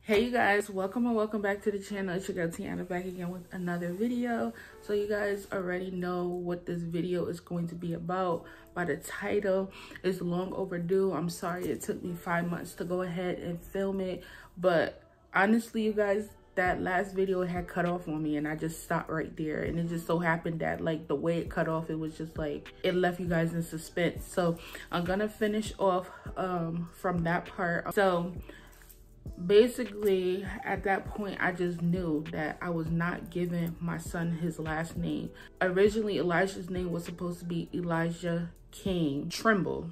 Hey you guys, welcome and welcome back to the channel. It's your girl Tiana back again with another video. So you guys already know what this video is going to be about by the title. It's long overdue. I'm sorry it took me 5 months to go ahead and film it, but honestly you guys, that last video had cut off on me and I just stopped right there, and it just so happened that like the way it cut off, it was just like it left you guys in suspense. So I'm gonna finish off from that part. So basically at that point I just knew that I was not giving my son his last name. Originally Elijah's name was supposed to be Elijah King Trimble.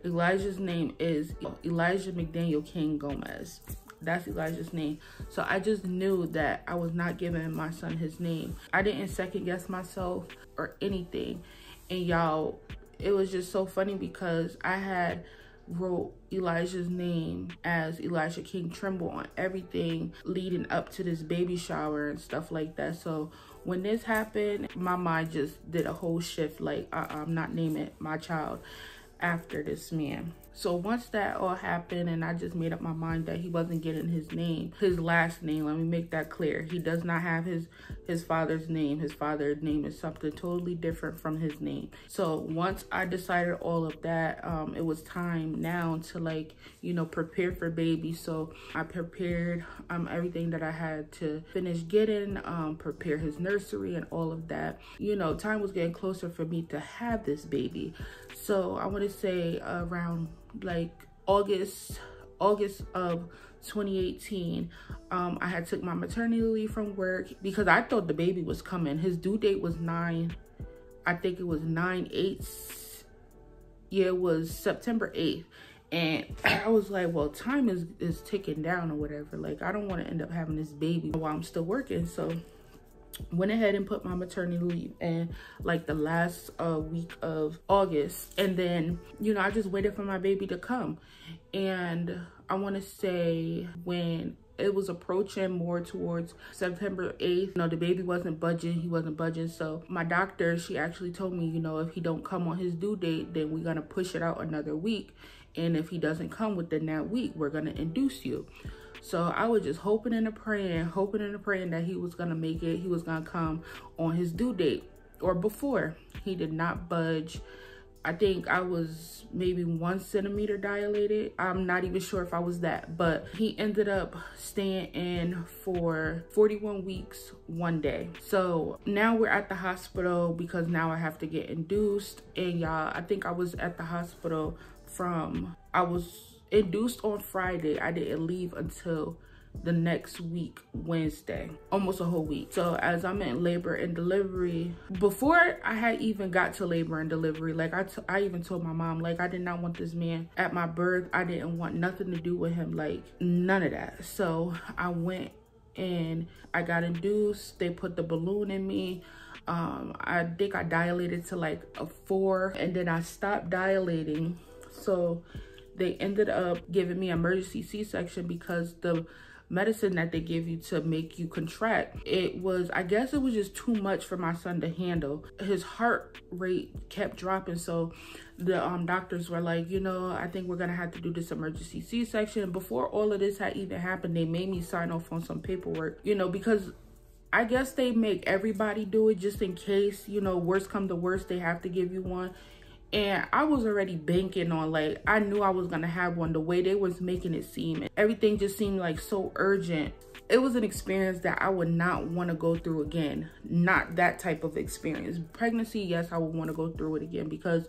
Elijah's name is Elijah McDaniel King Gomez. That's Elijah's name. So I just knew that I was not giving my son his name. I didn't second guess myself or anything. And y'all, it was just so funny because I had wrote Elijah's name as Elijah King Trimble on everything leading up to this baby shower and stuff like that. So when this happened, my mind just did a whole shift, like I'm not naming my child after this man. So once that all happened and I just made up my mind that he wasn't getting his name, his last name, let me make that clear. He does not have his father's name. His father's name is something totally different from his name. So once I decided all of that, it was time now to, like, you know, prepare for baby. So I prepared everything that I had to finish getting, prepare his nursery and all of that. You know, time was getting closer for me to have this baby. So I want to say around like August of 2018, I had took my maternity leave from work because I thought the baby was coming. His due date was 9, I think it was 9/8. Yeah, it was September 8th. And I was like, well, time is ticking down or whatever. Like, I don't want to end up having this baby while I'm still working. So went ahead and put my maternity leave in like the last week of August. And then, you know, I just waited for my baby to come. And I want to say when it was approaching more towards September 8th, you know, the baby wasn't budging. He wasn't budging. So my doctor, she actually told me, you know, if he don't come on his due date, then we're going to push it out another week. And if he doesn't come within that week, we're going to induce you. So I was just hoping and praying that he was gonna make it. He was gonna come on his due date or before. He did not budge. I think I was maybe 1 centimeter dilated. I'm not even sure if I was that, but he ended up staying in for 41 weeks, 1 day. So now we're at the hospital because now I have to get induced. And y'all, I think I was at the hospital I was induced on Friday. I didn't leave until the next week, Wednesday, almost a whole week. So as I'm in labor and delivery, before I had even got to labor and delivery, like I even told my mom, like, I did not want this man at my birth. I didn't want nothing to do with him, like none of that. So I went and I got induced. They put the balloon in me. I think I dilated to like a 4 and then I stopped dilating. So they ended up giving me emergency C-section because the medicine that they give you to make you contract, I guess it was just too much for my son to handle. His heart rate kept dropping. So the doctors were like, you know, I think we're gonna have to do this emergency C-section. Before all of this had even happened, they made me sign off on some paperwork, you know, because I guess they make everybody do it just in case, you know, worst come to worst, they have to give you one. And I was already banking on, like, I knew I was gonna have one. The way they was making it seem, everything just seemed like so urgent. It was an experience that I would not want to go through again. Not that type of experience. Pregnancy, yes, I would want to go through it again because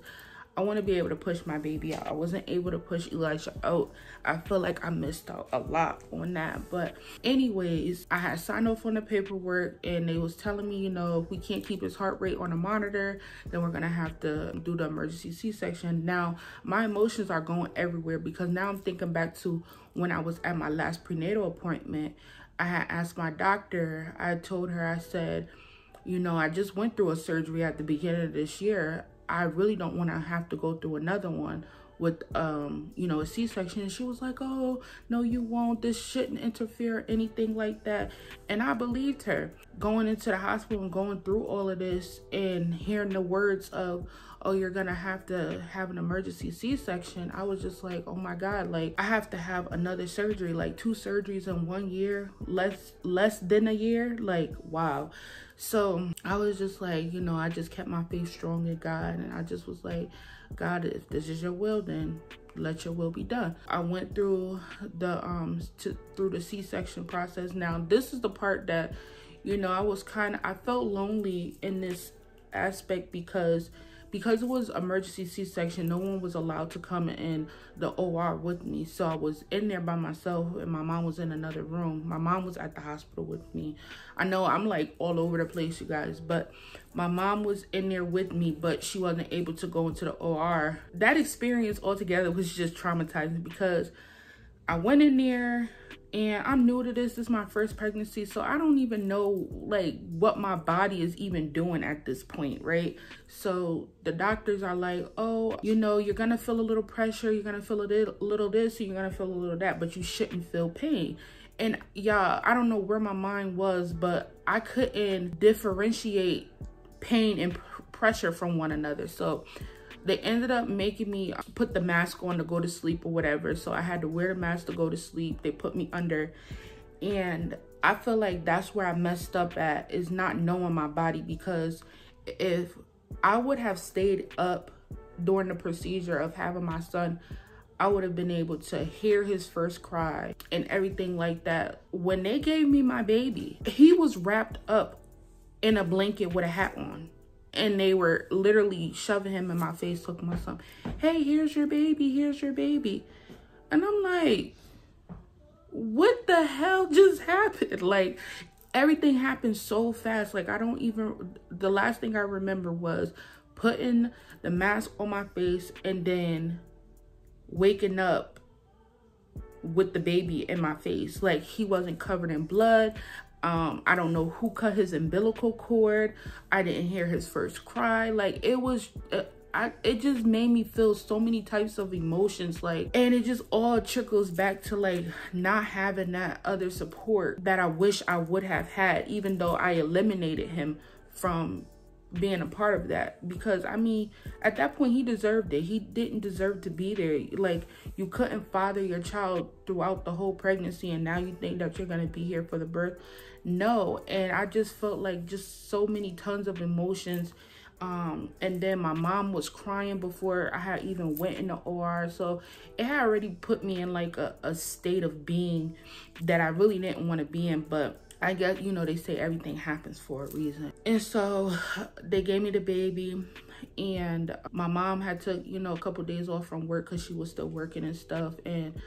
I want to be able to push my baby out. I wasn't able to push Elijah out. I feel like I missed out a lot on that. But anyways, I had signed off on the paperwork and they was telling me, you know, if we can't keep his heart rate on a monitor, then we're going to have to do the emergency C-section. Now, my emotions are going everywhere because now I'm thinking back to when I was at my last prenatal appointment. I had asked my doctor, I told her, I said, you know, I just went through a surgery at the beginning of this year. I really don't want to have to go through another one with, you know, a C-section. And she was like, oh, no, you won't. This shouldn't interfere or anything like that. And I believed her. Going into the hospital and going through all of this and hearing the words of, oh, you're gonna have to have an emergency C-section, I was just like, oh my God, like I have to have another surgery, like 2 surgeries in 1 year, less than a year, like wow. So I was just like, you know, I just kept my faith strong in God, and I just was like, God, if this is your will, then let your will be done. I went through the through the C-section process. Now this is the part that, you know, I felt lonely in this aspect because it was emergency C-section. No one was allowed to come in the OR with me, so I was in there by myself, and my mom was in another room. My mom was at the hospital with me. I know I'm like all over the place, you guys, but my mom was in there with me, but she wasn't able to go into the OR. That experience altogether was just traumatizing because I went in there, and I'm new to this. This is my first pregnancy, so I don't even know like what my body is even doing at this point, right? So the doctors are like, oh, you know, you're gonna feel a little pressure, you're gonna feel a little this, and you're gonna feel a little that, but you shouldn't feel pain. And y'all, I don't know where my mind was, but I couldn't differentiate pain and pressure from one another. So they ended up making me put the mask on to go to sleep or whatever. So I had to wear the mask to go to sleep. They put me under. And I feel like that's where I messed up at, is not knowing my body. Because if I would have stayed up during the procedure of having my son, I would have been able to hear his first cry and everything like that. When they gave me my baby, he was wrapped up in a blanket with a hat on. And they were literally shoving him in my face, talking about something. Hey, here's your baby. Here's your baby. And I'm like, what the hell just happened? Like, everything happened so fast. Like, the last thing I remember was putting the mask on my face and then waking up with the baby in my face. Like, he wasn't covered in blood. I don't know who cut his umbilical cord. I didn't hear his first cry. Like, it was, it just made me feel so many types of emotions. Like, and it just all trickles back to like not having that other support that I wish I would have had, even though I eliminated him from being a part of that. Because I mean, at that point, he deserved it. He didn't deserve to be there. Like, you couldn't father your child throughout the whole pregnancy, and now you think that you're gonna be here for the birth. No. And I just felt like just so many tons of emotions. And then my mom was crying before I had even went in the OR. So it had already put me in like a state of being that I really didn't want to be in. But I guess, you know, they say everything happens for a reason. And so they gave me the baby, and my mom had took, you know, a couple days off from work because she was still working and stuff. And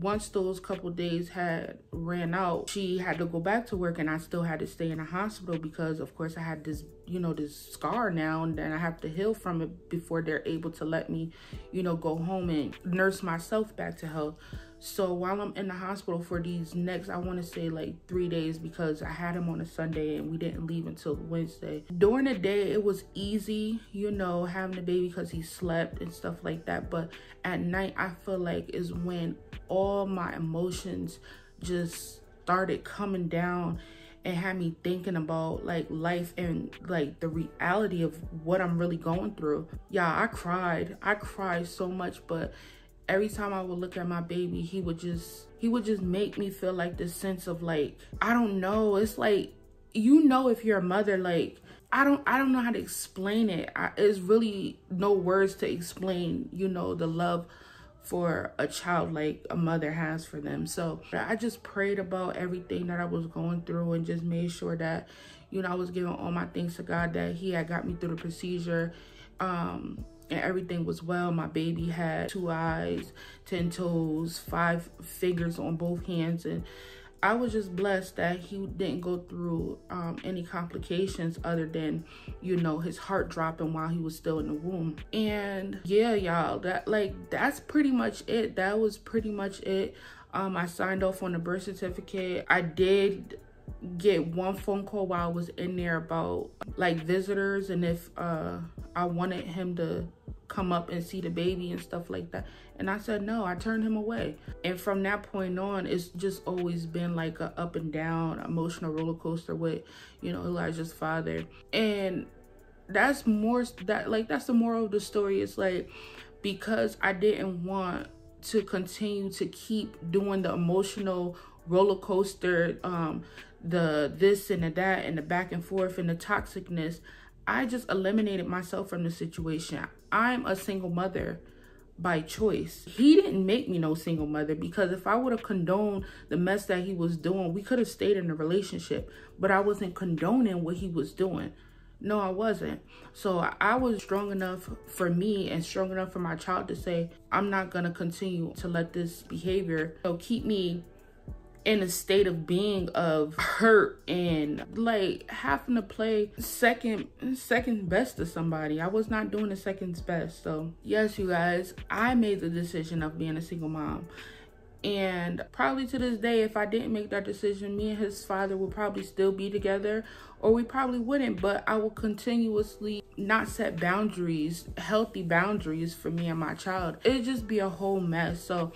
once those couple days had ran out, she had to go back to work, and I still had to stay in the hospital because, of course, I had this, you know, this scar now, and then I have to heal from it before they're able to let me, you know, go home and nurse myself back to health. So while I'm in the hospital for these next, I want to say like 3 days, because I had him on a Sunday and we didn't leave until Wednesday. During the day, it was easy, you know, having the baby because he slept and stuff like that. But at night, I feel like is when all my emotions just started coming down and had me thinking about like life and like the reality of what I'm really going through. Yeah, I cried so much, but every time I would look at my baby, he would just make me feel like this sense of like, I don't know. It's like, you know, if you're a mother, like, I don't know how to explain it. It's really no words to explain, you know, the love for a child like a mother has for them. So I just prayed about everything that I was going through and just made sure that, you know, I was giving all my thanks to God that he had got me through the procedure. And everything was well. My baby had 2 eyes, 10 toes, 5 fingers on both hands. And I was just blessed that he didn't go through any complications other than, you know, his heart dropping while he was still in the womb. And yeah, y'all, that's pretty much it. That was pretty much it. I signed off on the birth certificate. I did get one phone call while I was in there about like visitors and if I wanted him to come up and see the baby and stuff like that, and I said no. I turned him away. And from that point on, it's just always been like a up and down emotional roller coaster with, you know, Elijah's father. And that's more that like that's the moral of the story. It's like, because I didn't want to continue to keep doing the emotional roller coaster, the this and the that and the back and forth and the toxicness, I just eliminated myself from the situation. I'm a single mother by choice. He didn't make me no single mother, because if I would have condoned the mess that he was doing, we could have stayed in a relationship. But I wasn't condoning what he was doing. No, I wasn't. So I was strong enough for me and strong enough for my child to say, I'm not going to continue to let this behavior keep me in a state of being of hurt and like having to play second best to somebody. I was not doing the second best. So yes, you guys, I made the decision of being a single mom. And probably to this day, if I didn't make that decision, me and his father would probably still be together, or we probably wouldn't. But I will continuously not set boundaries, healthy boundaries for me and my child. It'd just be a whole mess. So,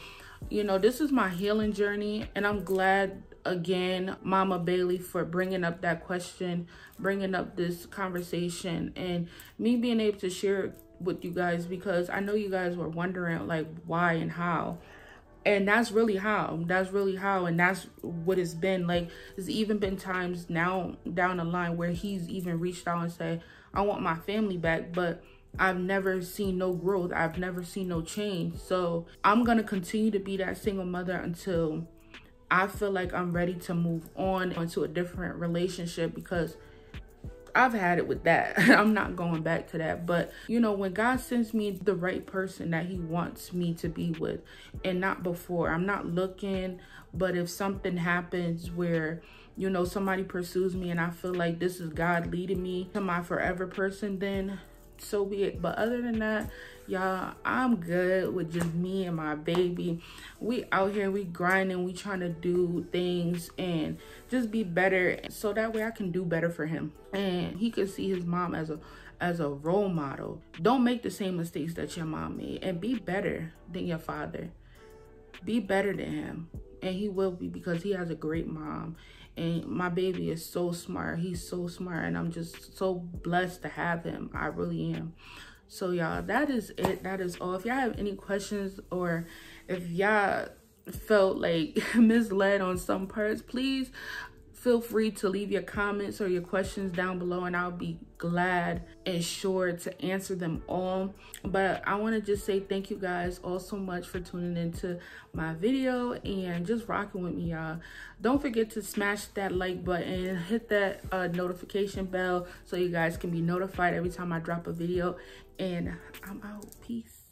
you know, this is my healing journey, and I'm glad, again, Mama Bailey, for bringing up that question, bringing up this conversation, and me being able to share it with you guys, because I know you guys were wondering like why and how. And that's really how, and that's what it's been. Like, there's even been times now down the line where he's even reached out and said, I want my family back, but I've never seen no growth. I've never seen no change. So I'm going to continue to be that single mother until I feel like I'm ready to move on into a different relationship, because I've had it with that. I'm not going back to that. But, you know, when God sends me the right person that he wants me to be with, and not before, I'm not looking. But if something happens where, you know, somebody pursues me and I feel like this is God leading me to my forever person, then so be it. But other than that, y'all, I'm good with just me and my baby. We out here, we grinding, we trying to do things and just be better, so that way I can do better for him and he can see his mom as a role model. Don't make the same mistakes that your mom made, and be better than your father. Be better than him, and he will be, because he has a great mom. And my baby is so smart. He's so smart, and I'm just so blessed to have him. I really am. So y'all, that is it. That is all. If y'all have any questions, or if y'all felt like misled on some parts, please feel free to leave your comments or your questions down below, and I'll be glad and sure to answer them all. But I want to just say thank you guys all so much for tuning into my video and just rocking with me, y'all. Don't forget to smash that like button, hit that notification bell so you guys can be notified every time I drop a video. And I'm out. Peace.